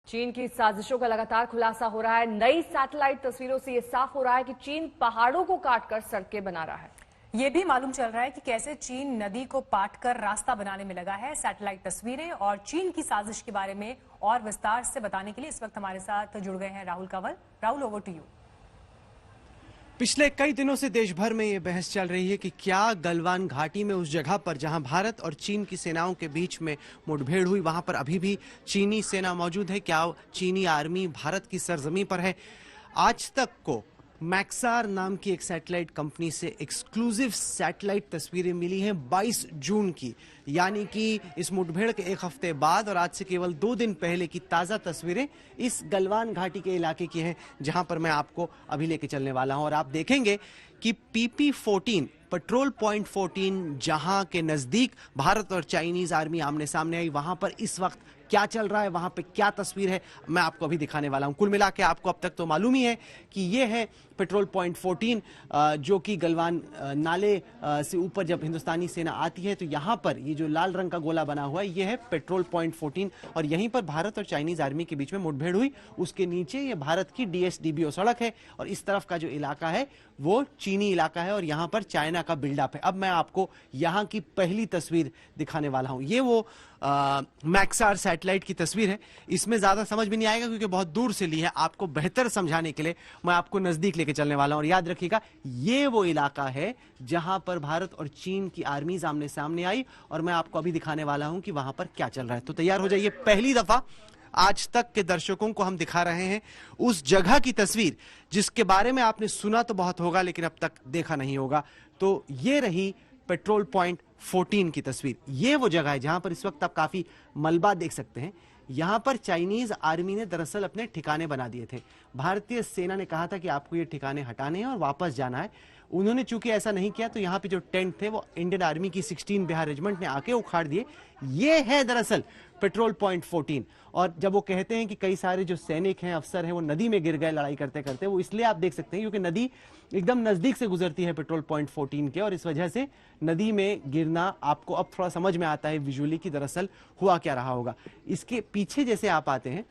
चीन की साजिशों का लगातार खुलासा हो रहा है। नई सैटेलाइट तस्वीरों से यह साफ हो रहा है कि चीन पहाड़ों को काटकर सड़कें बना रहा है। ये भी मालूम चल रहा है कि कैसे चीन नदी को पाटकर रास्ता बनाने में लगा है। सैटेलाइट तस्वीरें और चीन की साजिश के बारे में और विस्तार से बताने के लिए इस वक्त हमारे साथ जुड़ गए हैं Rahul Kanwal. Rahul, over to you. पिछले कई दिनों से देश भर में ये बहस चल रही है कि क्या गलवान घाटी में उस जगह पर जहां भारत और चीन की सेनाओं के बीच में मुठभेड़ हुई वहां पर अभी भी चीनी सेना मौजूद है। क्या चीनी आर्मी भारत की सरजमी पर है? आज तक को मैक्सार नाम की एक सैटेलाइट कंपनी से एक्सक्लूसिव सैटेलाइट तस्वीरें मिली हैं 22 जून की, यानी कि इस मुठभेड़ के एक हफ्ते बाद और आज से केवल 2 दिन पहले की ताज़ा तस्वीरें इस गलवान घाटी के इलाके की हैं जहां पर मैं आपको अभी लेके चलने वाला हूं। और आप देखेंगे कि PP-14 पेट्रोल पॉइंट 14 जहां के नजदीक भारत और चाइनीज आर्मी आमने सामने आई, वहां पर इस वक्त क्या चल रहा है, वहां पे क्या तस्वीर है, मैं आपको अभी दिखाने वाला हूं। कुल मिला के आपको अब तक तो मालूम ही है कि ये है पेट्रोल पॉइंट 14 जो कि गलवान नाले से ऊपर जब हिंदुस्तानी सेना आती है तो यहां पर ये जो लाल रंग का गोला बना हुआ है ये है पेट्रोल पॉइंट 14 और यहीं पर भारत और चाइनीज आर्मी के बीच में मुठभेड़ हुई। उसके नीचे ये भारत की DSDBO सड़क है और इस तरफ का जो इलाका है वो चीनी इलाका है और यहां पर चाइना का बिल्डअप है। अब मैं आपको यहां की पहली तस्वीर दिखाने वाला हूं। ये वो मैक्सार सैटेलाइट की तस्वीर है। इसमें ज्यादा समझ भी नहीं आएगा क्योंकि बहुत दूर से ली है। आपको बेहतर समझाने के लिए मैं आपको नजदीक लेके चलने वाला हूं और याद रखिएगा ये वो इलाका है जहां पर भारत और चीन की आर्मीज आमने सामने आई और मैं आपको अभी दिखाने वाला हूं कि वहां पर क्या चल रहा है। तो तैयार हो जाइए, पहली दफा आज तक के दर्शकों को हम दिखा रहे हैं उस जगह की तस्वीर जिसके बारे में आपने सुना तो बहुत होगा लेकिन अब तक देखा नहीं होगा। तो ये रही पेट्रोल पॉइंट 14 की तस्वीर। ये वो जगह है जहां पर इस वक्त आप काफी मलबा देख सकते हैं। यहां पर चाइनीज आर्मी ने दरअसल अपने ठिकाने बना दिए थे। भारतीय सेना ने कहा था कि आपको ये ठिकाने हटाने हैं और वापस जाना है। उन्होंने चूंकि ऐसा नहीं किया तो यहाँ पे जो टेंट थे वो इंडियन आर्मी की 16 बिहार रेजिमेंट ने आके उखाड़ दिए। ये है दरअसल पेट्रोल पॉइंट 14 और जब वो कहते हैं कि कई सारे जो सैनिक हैं, अफसर हैं, वो नदी में गिर गए लड़ाई करते करते, वो इसलिए आप देख सकते हैं क्योंकि नदी एकदम नजदीक से गुजरती है पेट्रोल पॉइंट 14 के और इस वजह से नदी में गिरना आपको अब थोड़ा समझ में आता है विजुअली कि दरअसल हुआ क्या रहा होगा। इसके पीछे जैसे आप आते हैं,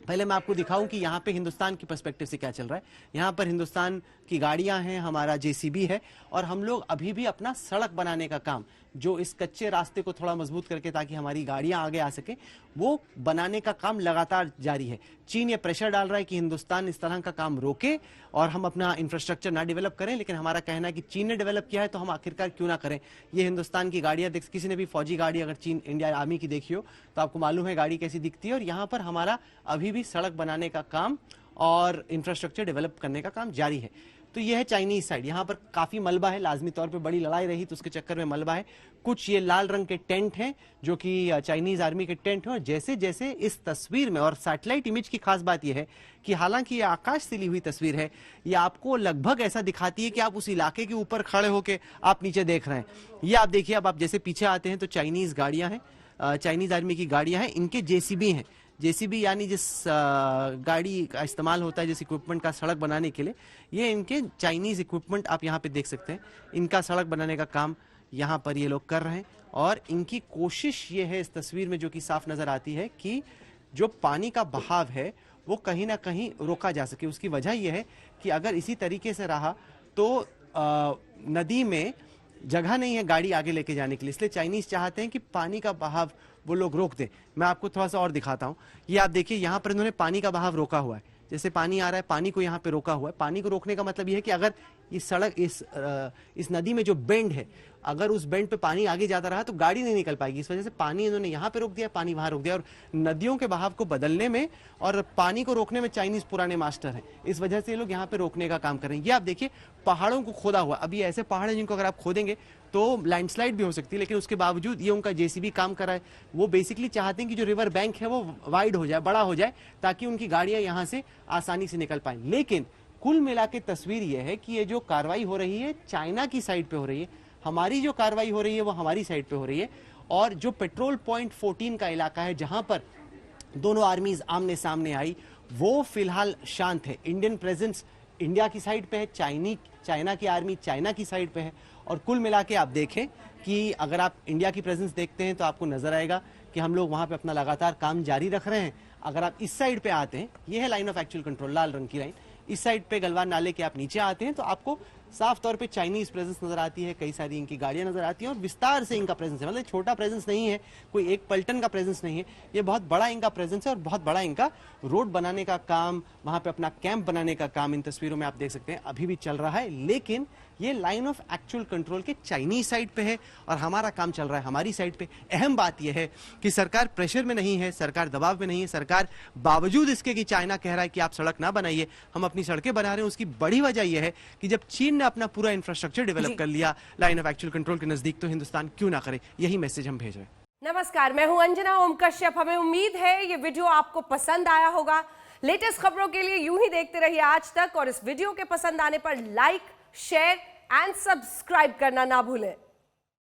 पहले मैं आपको दिखाऊं कि यहाँ पे हिंदुस्तान की पर्सपेक्टिव से क्या चल रहा है। यहाँ पर हिंदुस्तान की गाड़ियां हैं, हमारा JCB है और हम लोग अभी भी अपना सड़क बनाने का काम, जो इस कच्चे रास्ते को थोड़ा मजबूत करके ताकि हमारी गाड़ियां आगे आ सके, वो बनाने का काम लगातार जारी है। चीन ये प्रेशर डाल रहा है कि हिंदुस्तान इस तरह का काम रोके और हम अपना इंफ्रास्ट्रक्चर ना डेवलप करें, लेकिन हमारा कहना है कि चीन ने डेवलप किया है तो हम आखिरकार क्यों ना करें। ये हिंदुस्तान की गाड़ियां देख, किसी ने भी फौजी गाड़ी अगर चीन इंडिया आर्मी की देखी हो तो आपको मालूम है गाड़ी कैसी दिखती है। और यहाँ पर हमारा अभी भी सड़क बनाने का काम और इंफ्रास्ट्रक्चर डेवलप करने का काम जारी है। तो यह है चाइनीज साइड। यहाँ पर काफी मलबा है, लाजमी तौर पे बड़ी लड़ाई रही तो उसके चक्कर में मलबा है। कुछ ये लाल रंग के टेंट हैं जो कि चाइनीज आर्मी के टेंट हैं और जैसे जैसे इस तस्वीर में, और सैटेलाइट इमेज की खास बात यह है कि हालांकि ये आकाश से ली हुई तस्वीर है, ये आपको लगभग ऐसा दिखाती है कि आप उस इलाके के ऊपर खड़े होकर आप नीचे देख रहे हैं। ये आप देखिए, अब आप जैसे पीछे आते हैं तो चाइनीज गाड़ियां हैं, चाइनीज आर्मी की गाड़ियां हैं, इनके JCB हैं। JCB यानी जिस गाड़ी का इस्तेमाल होता है, जिस इक्विपमेंट का सड़क बनाने के लिए, ये इनके चाइनीज इक्विपमेंट आप यहाँ पे देख सकते हैं। इनका सड़क बनाने का काम यहाँ पर ये लोग कर रहे हैं और इनकी कोशिश ये है इस तस्वीर में जो कि साफ नजर आती है कि जो पानी का बहाव है वो कहीं ना कहीं रोका जा सके। उसकी वजह यह है कि अगर इसी तरीके से रहा तो नदी में जगह नहीं है गाड़ी आगे लेके जाने के लिए, इसलिए चाइनीज चाहते हैं कि पानी का बहाव वो लोग रोक दें। मैं आपको थोड़ा सा और दिखाता हूं। ये आप देखिए, यहां पर इन्होंने पानी का बहाव रोका हुआ है। जैसे पानी आ रहा है, पानी को यहाँ पे रोका हुआ है। पानी को रोकने का मतलब यह है कि अगर इस सड़क इस नदी में जो बेंड है, अगर उस बेंड पे पानी आगे जाता रहा तो गाड़ी नहीं निकल पाएगी। इस वजह से पानी इन्होंने यहाँ पे रोक दिया, पानी वहां रोक दिया। और नदियों के बहाव को बदलने में और पानी को रोकने में चाइनीज पुराने मास्टर हैं, इस वजह से ये लोग यहाँ पे रोकने का काम कर रहे हैं। ये आप देखिए, पहाड़ों को खोदा हुआ। अभी ऐसे पहाड़ हैं जिनको अगर आप खोदेंगे तो लैंडस्लाइड भी हो सकती है, लेकिन उसके बावजूद ये उनका JCB काम कर रहा है। वो बेसिकली चाहते हैं कि जो रिवर बैंक है वो वाइड हो जाए, बड़ा हो जाए, ताकि उनकी गाड़ियां यहां से आसानी से निकल पाएं। लेकिन कुल मिला के तस्वीर यह है कि ये जो कार्रवाई हो रही है चाइना की साइड पे हो रही है, हमारी जो कार्रवाई हो रही है वो हमारी साइड पे हो रही है। और जो पेट्रोल पॉइंट 14 का इलाका है जहां पर दोनों आर्मीज आमने सामने आई, वो फिलहाल शांत है। इंडियन प्रेजेंस इंडिया की साइड पे है, चाइना की आर्मी चाइना की साइड पे है। और कुल मिला के आप देखें कि अगर आप इंडिया की प्रेजेंस देखते हैं तो आपको नजर आएगा कि हम लोग वहां पे अपना लगातार काम जारी रख रहे हैं। अगर आप इस साइड पे आते हैं, ये है लाइन ऑफ एक्चुअल कंट्रोल, लाल रंग की लाइन, इस साइड पे गलवान नाले के आप नीचे आते हैं तो आपको साफ तौर पे चाइनीज प्रेजेंस नजर आती है, कई सारी इनकी गाड़ियां नजर आती हैं और विस्तार से इनका प्रेजेंस है। मतलब छोटा प्रेजेंस नहीं है, कोई एक पलटन का प्रेजेंस नहीं है, ये बहुत बड़ा इनका प्रेजेंस है और बहुत बड़ा इनका रोड बनाने का काम, वहां पे अपना कैंप बनाने का काम इन तस्वीरों में आप देख सकते हैं अभी भी चल रहा है। लेकिन ये लाइन ऑफ एक्चुअल कंट्रोल के चाइनीज साइड पे है और हमारा काम चल रहा है हमारी साइड पे। अहम बात यह है कि सरकार प्रेशर में नहीं है, सरकार दबाव में नहीं है, सरकार बावजूद इसके कि चाइना कह रहा है कि आप सड़क ना बनाइए, हम अपनी सड़कें बना रहे हैं। उसकी बड़ी वजह यह है कि जब चीन ने अपना पूरा इंफ्रास्ट्रक्चर डेवलप कर लिया लाइन ऑफ एक्चुअल कंट्रोल के नजदीक, तो हिंदुस्तान क्यों ना करे। यही मैसेज हम भेज रहे हैं। नमस्कार, मैं हूं अंजना ओम कश्यप। हमें उम्मीद है ये वीडियो आपको पसंद आया होगा। लेटेस्ट खबरों के लिए यूं ही देखते रहिए आज तक और इस वीडियो के पसंद आने पर लाइक, शेयर एंड सब्सक्राइब करना ना भूलें।